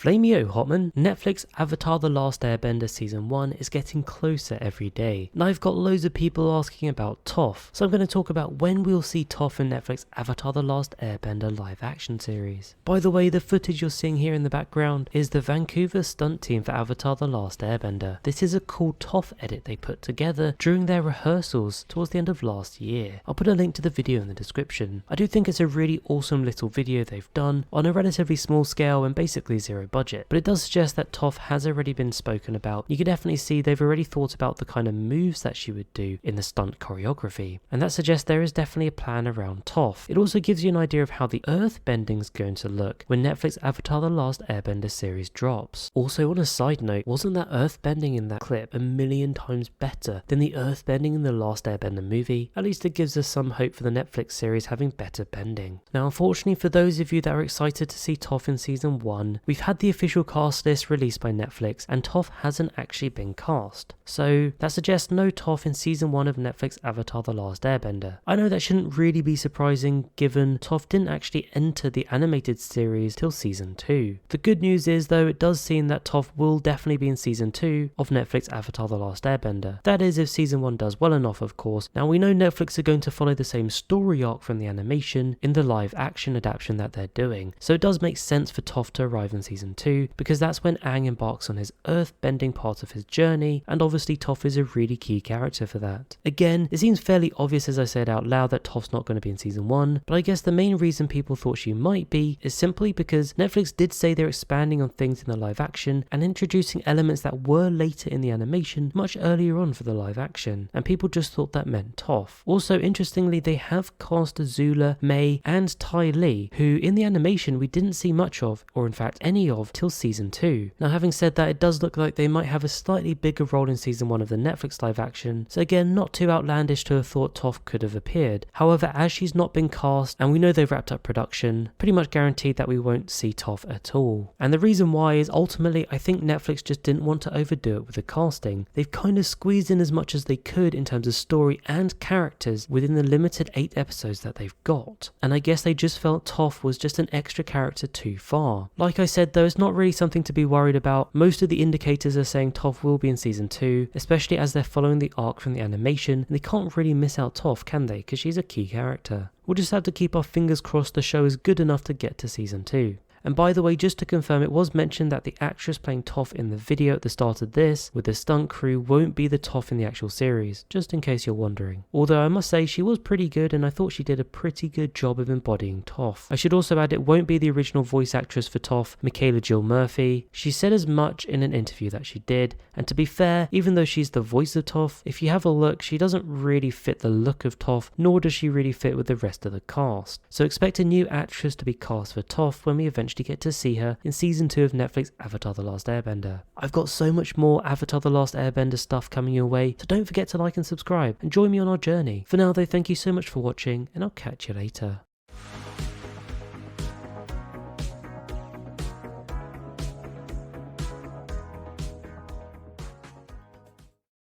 Flamio Hotman, Netflix Avatar The Last Airbender Season 1 is getting closer every day. Now I've got loads of people asking about Toph, so I'm going to talk about when we'll see Toph in Netflix Avatar The Last Airbender live action series. By the way, the footage you're seeing here in the background is the Vancouver stunt team for Avatar The Last Airbender. This is a cool Toph edit they put together during their rehearsals towards the end of last year. I'll put a link to the video in the description. I do think it's a really awesome little video they've done on a relatively small scale and basically zero budget, but it does suggest that Toph has already been spoken about. You can definitely see they've already thought about the kind of moves that she would do in the stunt choreography, and that suggests there is definitely a plan around Toph. It also gives you an idea of how the earth bending is going to look when Netflix Avatar The Last Airbender series drops. Also, on a side note, wasn't that earth bending in that clip a million times better than the earth bending in the Last Airbender movie? At least it gives us some hope for the Netflix series having better bending. Now unfortunately for those of you that are excited to see Toph in season 1, we've had the official cast list released by Netflix and Toph hasn't actually been cast. So that suggests no Toph in season 1 of Netflix Avatar The Last Airbender. I know that shouldn't really be surprising given Toph didn't actually enter the animated series till season 2. The good news is though, it does seem that Toph will definitely be in season 2 of Netflix Avatar The Last Airbender. That is if season 1 does well enough, of course. Now we know Netflix are going to follow the same story arc from the animation in the live action adaptation that they're doing, so it does make sense for Toph to arrive in season 2 because that's when Aang embarks on his earth-bending part of his journey, and obviously Toph is a really key character for that. Again, it seems fairly obvious as I said out loud that Toph's not going to be in season 1, but I guess the main reason people thought she might be is simply because Netflix did say they're expanding on things in the live action and introducing elements that were later in the animation much earlier on for the live action, and people just thought that meant Toph. Also, interestingly, they have cast Azula, May and Ty Lee, who in the animation we didn't see much of, or in fact any of, till season 2. Now having said that, it does look like they might have a slightly bigger role in season 1 of the Netflix live action, so again not too outlandish to have thought Toph could have appeared. However, as she's not been cast and we know they've wrapped up production, pretty much guaranteed that we won't see Toph at all. And the reason why is ultimately I think Netflix just didn't want to overdo it with the casting. They've kind of squeezed in as much as they could in terms of story and characters within the limited 8 episodes that they've got, and I guess they just felt Toph was just an extra character too far. Like I said though, it's not really something to be worried about. Most of the indicators are saying Toph will be in season 2, especially as they're following the arc from the animation, and they can't really miss out Toph, can they, because she's a key character. We'll just have to keep our fingers crossed the show is good enough to get to season 2. And by the way, just to confirm, it was mentioned that the actress playing Toph in the video at the start of this with the stunt crew won't be the Toph in the actual series, just in case you're wondering. Although I must say she was pretty good and I thought she did a pretty good job of embodying Toph. I should also add it won't be the original voice actress for Toph, Michaela Jill Murphy. She said as much in an interview that she did, and to be fair, even though she's the voice of Toph, if you have a look, she doesn't really fit the look of Toph, nor does she really fit with the rest of the cast. So expect a new actress to be cast for Toph when we eventually get to see her in season 2 of Netflix Avatar The Last Airbender. I've got so much more Avatar The Last Airbender stuff coming your way, so don't forget to like and subscribe and join me on our journey. For now though, thank you so much for watching and I'll catch you later.